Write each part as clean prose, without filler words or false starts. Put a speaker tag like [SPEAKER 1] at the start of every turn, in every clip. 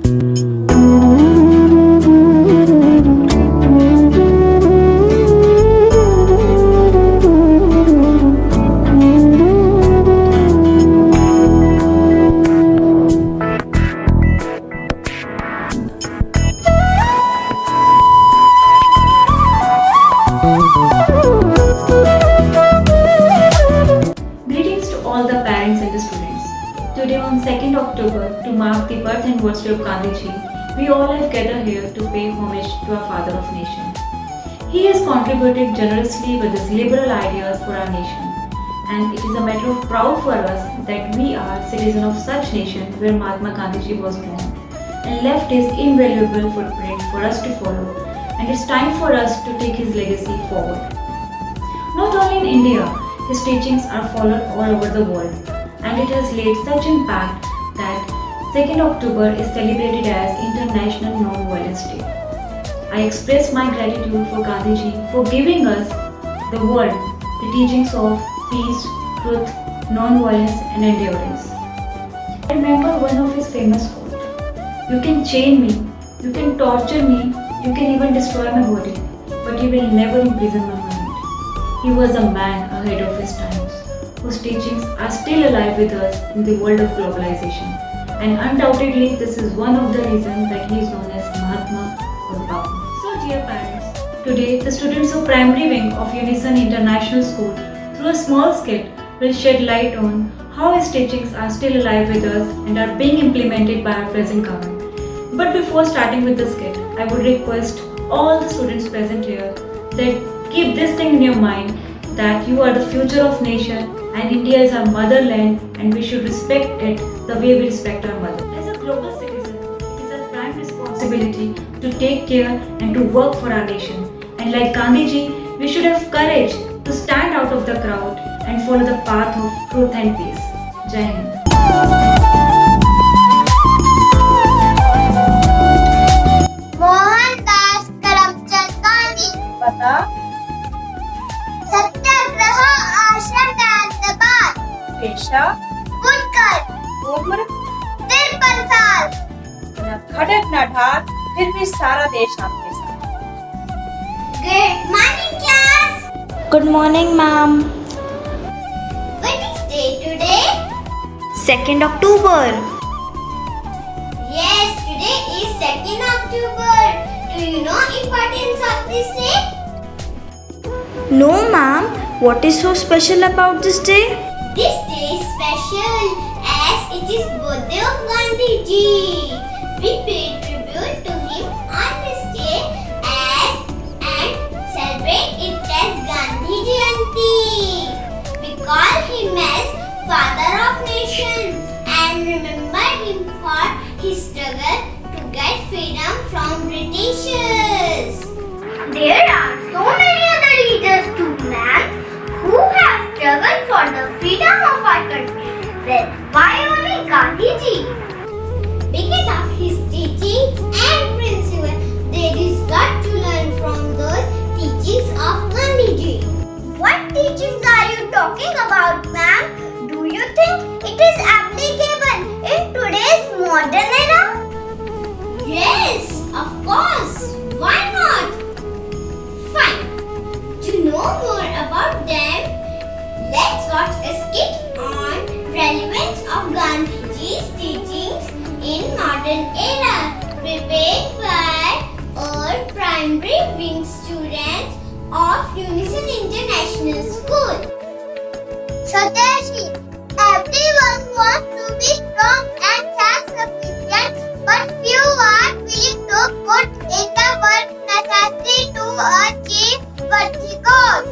[SPEAKER 1] Greetings to all the parents and the students. Today on 2nd October, to mark the birth anniversary of Gandhiji, we all have gathered here to pay homage to our father of nation. He has contributed generously with his liberal ideas for our nation, and it is a matter of pride for us that we are citizens of such nation where Mahatma Gandhiji was born and left his invaluable footprint for us to follow, and it's time for us to take his legacy forward. Not only in India, his teachings are followed all over the world, and it has laid such impact that 2nd October is celebrated as International Non-Violence Day. I express my gratitude for Gandhiji for giving us, the world, the teachings of peace, truth, non-violence and endurance. I remember one of his famous quotes: "You can chain me, you can torture me, you can even destroy my body, but you will never imprison my mind." He was a man ahead of his times, whose teachings are still alive with us in the world of globalization. And undoubtedly, this is one of the reasons that he is known as Mahatma or Bapu. So dear parents, today the students of primary wing of Unison International School, through a small skit, will shed light on how his teachings are still alive with us and are being implemented by our present government. But before starting with the skit, I would request all the students present here that keep this thing in your mind, that you are the future of nation and India is our motherland and we should respect it the way we respect our mother. As a global citizen, it is our prime responsibility to take care and to work for our nation. And like Gandhiji, we should have courage to stand out of the crowd and follow the path of truth and peace. Jai Hind.
[SPEAKER 2] Mohandas Karamchand Gandhi
[SPEAKER 3] पता
[SPEAKER 2] सत्याग्रह आश्रम गाजियाबाद
[SPEAKER 3] पेशा
[SPEAKER 2] बुनकर
[SPEAKER 3] उम्र
[SPEAKER 2] 53 साल
[SPEAKER 3] न खटक न ढाक फिर भी सारा देश आपके साथ।
[SPEAKER 2] Good morning class
[SPEAKER 4] Good morning, ma'am.
[SPEAKER 2] What is day today
[SPEAKER 4] 2nd October.
[SPEAKER 2] Yes today is 2nd October do you know importance of this day
[SPEAKER 4] No, ma'am. What is so special about this day?
[SPEAKER 2] This day is special as it is birthday of Gandhi ji. We pay tribute to him on this day and celebrate it as Gandhi Jayanti. We call him as Father of Nation and remember him for his struggle to get freedom from Britishers. There are so many other leaders too, ma'am, who have struggled for the freedom of our country. Then why only Gandhi ji? Because of his teachings and principles, there is lot to learn from those teachings of Gandhi ji. What teachings are you talking about, ma'am? Do you think it is applicable in today's modern era? Yes, of course. Why not? Fine. To know more about them, let's watch a skit on relevance of Gandhiji's teachings in modern era, prepared by our primary wing students of Unison International School. Swadeshi, everyone wants to be strong and self-sufficient, but few are willing to put in the work necessary to achieve worthy goals.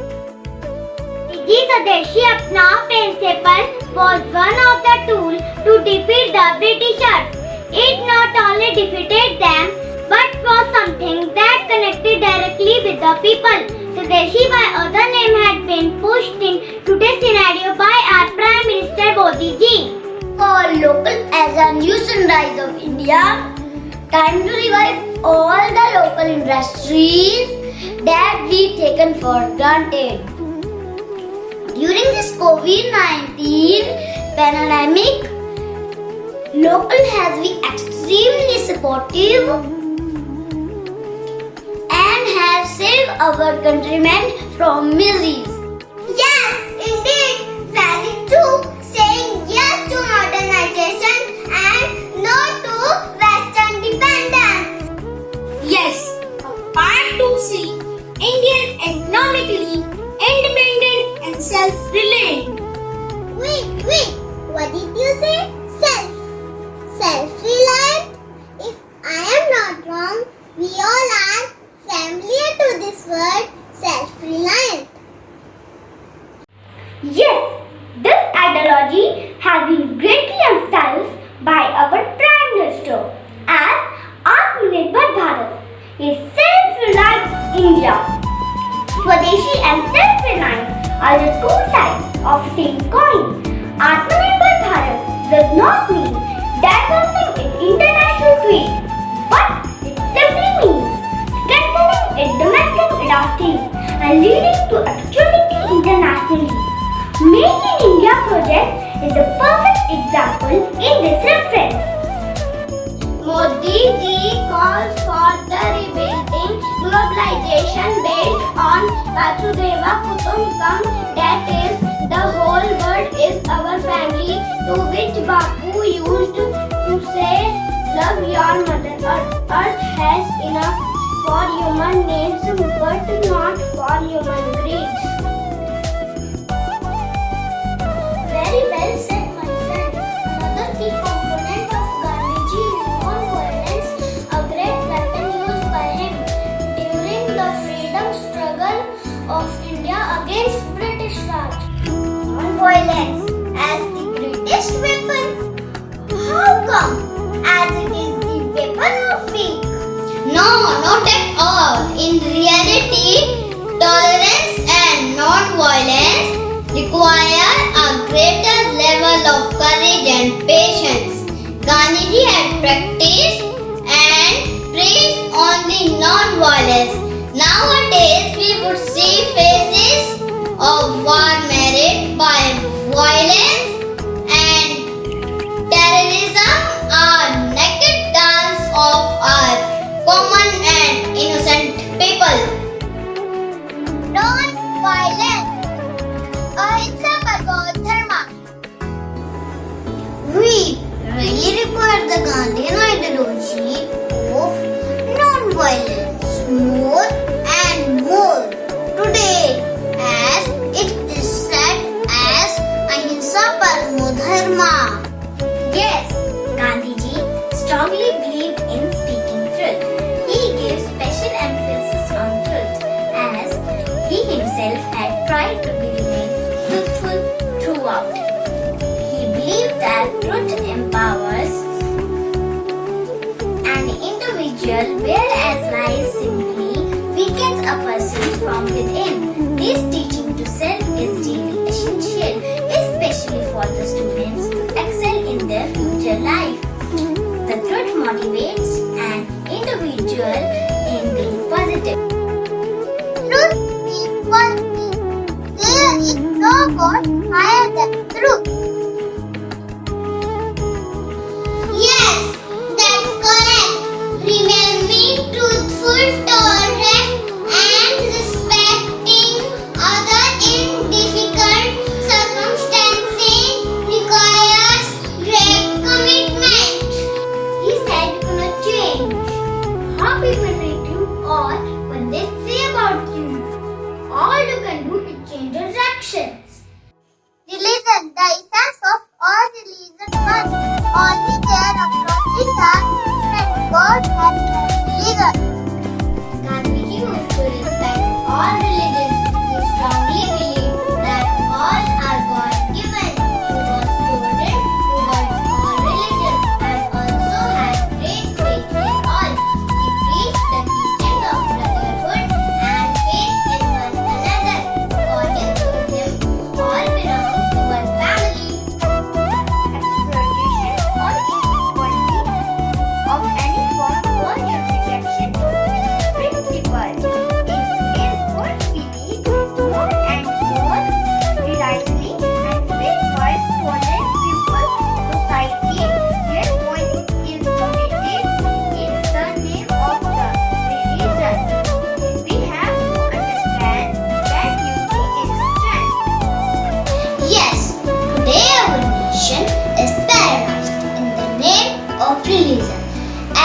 [SPEAKER 2] Digi Swadeshi Apnao principle was one of the tools to defeat the Britishers. It not only defeated them, but was something that connected directly with the people. Swadeshi by other name had been pushed in today's scenario by our Prime Minister Modi ji. For local as a new sunrise of India, time to revive all the local industries that we taken for granted. During this COVID-19 pandemic, local has been extremely supportive and have saved our countrymen from miseries. Yes, indeed, very true. Saying yes to modernization and no to Western dependence.
[SPEAKER 5] Yes, a part to see Indian economically independent and self-reliant.
[SPEAKER 2] Wait, what did you say? Self-reliant? If I am not wrong, we all are familiar to this word, self-reliant.
[SPEAKER 5] Yes, this ideology has been greatly emphasized by our Prime Minister as Atmanirbhar Bharat, a self-reliant India. Swadeshi and self-reliance are the two sides of the same coin. Atmanirbhar Bharat does not mean developing in international trade, but it simply means strengthening its domestic industry and leading to opportunity internationally. Make in India project is the perfect example in this reference.
[SPEAKER 2] Modi ji calls for the rebuilding globalization based on Vasudhaiva Kutumbakam, that is, the whole world is our family, to which Bapu used to say, love your mother earth. Earth has enough for human needs but not for human greeds. Very well said, my friend. Another key component of Gandhiji is non-violence, a great weapon used by him during the freedom struggle of India against British Raj. Non-violence as the greatest weapon? How come? As it is the weapon of weak? No, not at all. In reality, tolerance and non-violence require a greater level of courage and patience. Gandhiji had practiced and preached only non-violence. Nowadays, we would see phases of war marred by violence and terrorism, a naked dance of our common and innocent people. Non-violence. Ahimsa Bhagavad Dharma. We really require the Gandhian ideology of non-violence more and more today, as it is said as Ahimsa Paramo Dharma.
[SPEAKER 5] Yes, Gandhiji strongly believed in speaking truth. He gave special emphasis on truth, as he himself had tried to remain truthful throughout. He believed that truth empowers an individual, whereas lies simply weakens a person from within. This teaching to self is really essential, especially for the students to excel in their future life. The truth motivates an individual in being positive.
[SPEAKER 2] Truth means one thing. There is no God higher than truth. Yes, that's correct. Remaining truthful, tolerant, and respecting others in difficult circumstances requires great commitment.
[SPEAKER 5] He said you cannot change how people treat you or what they say about you. All you can do is change your actions.
[SPEAKER 2] Religion, the essence of all religion one. Only their approaches are different. God has no religion.
[SPEAKER 5] Gandhiji used to respect all religions. He strongly believed that all are God-given. He was tolerant towards all religions and also had great faith in all. He preached the teaching of brotherhood and faith in one another. According to him, all belongs to one family. Exploitation or inequality of any form of virtue rejection brings the world in his good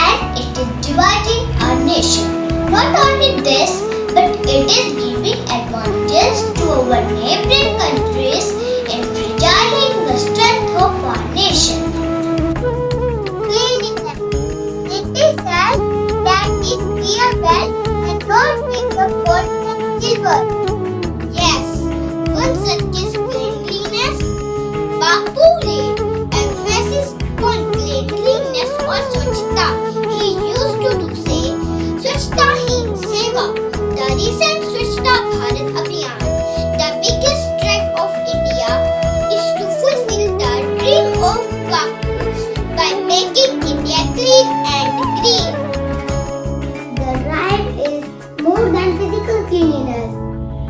[SPEAKER 2] and it is dividing our nation. Not only this, but it is giving advantages to our neighboring countries in fragile the strength of our nation. It is said that if we are well and not make the gold and silver. Yes, one such is cleanliness. Bapu laid emphasis on cleanliness or Swachhta. He used to say, Swachhta hi seva. The recent Swachhta Bharat Abhiyan, the biggest drive of India, is to fulfill the dream of Bapu by making India clean and green. The drive is more than physical cleanliness,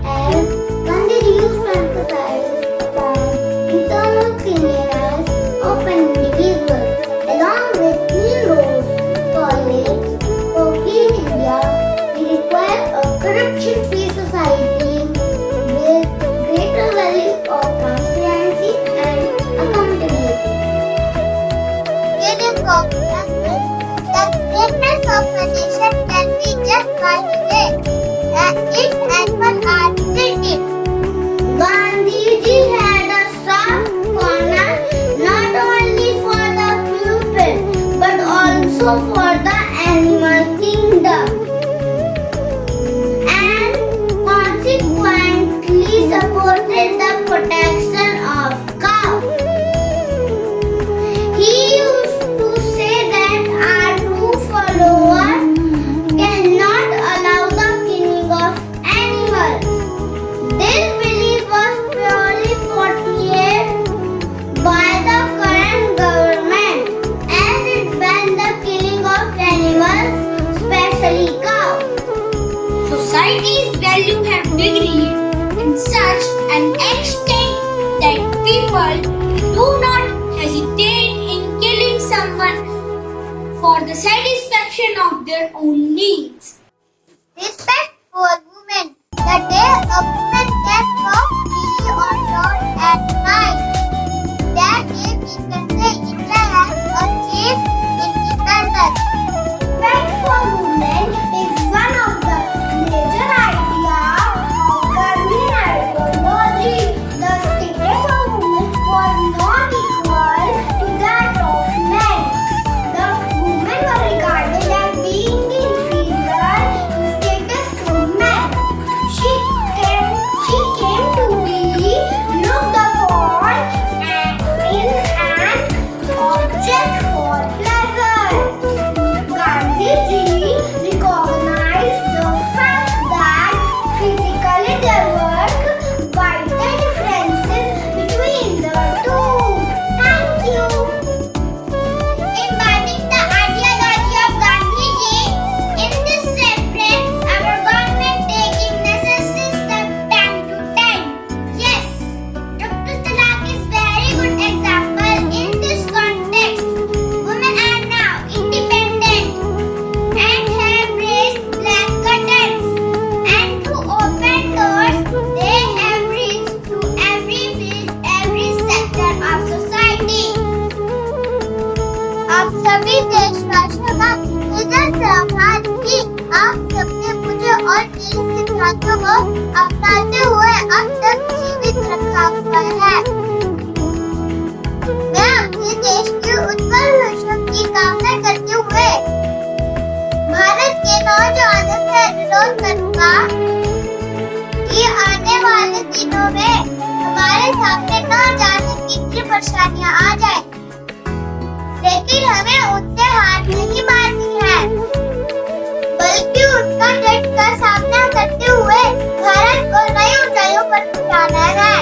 [SPEAKER 2] as Gandhiji used to emphasize on internal cleanliness of an individual, along with clean roads, toilets. For clean India, we require a corruption-free society with greater value of transparency and accountability. Indian Congress, the greatness of a nation can be just by today, that its annual are printed. Gandhiji had a soft corner not only for the people but also for the animal kingdom, and consequently supported the protection of cows. He used to say that our true followers cannot allow the killing of animals. This belief was purely portrayed by the current government, as it banned the killing of animals, especially cows. Society's value have decreased in such an extent that people do not hesitate in killing someone for the satisfaction of their own needs. Respect for women. The day a woman can walk freely on road at night. That day we can say India has achieved independence. Respect for women is one of the major ideas of Gandhian ideology. The status of women was not equal to that of men. The women were regarded as being inferior in status to men. She came to be looked upon in an object for pleasure. Gandhiji recognized the fact that physically there were vital differences between the two. Thank you. Embodying the ideology of Gandhiji, in this reference, our government taking necessary steps time to time. Yes, Dr. Talak is very good example in this context. Women are now independent and have raised black curtains, and through open doors, they have reached to every field, every sector of society. आप सभी देशवासियों का हृदय से आभार कि आप सबने मुझे और मेरे सिद्धांतों को अपनाते हुए अब तक जीवित रखा हुआ है। मैं अपने देश के उज्जवल भविष्य की कामना करते हुए भारत के नौजवानों से अनुरोध करूंगा कि आने वाले दिनों में हमारे सामने न जाने कितनी परेशानियां आ जाए, लेकिन हमें उनसे हार नहीं मारनी है, बल्कि उनका डट कर सामना करते हुए भारत को नई ऊंचाइयों पर पहुंचाना है।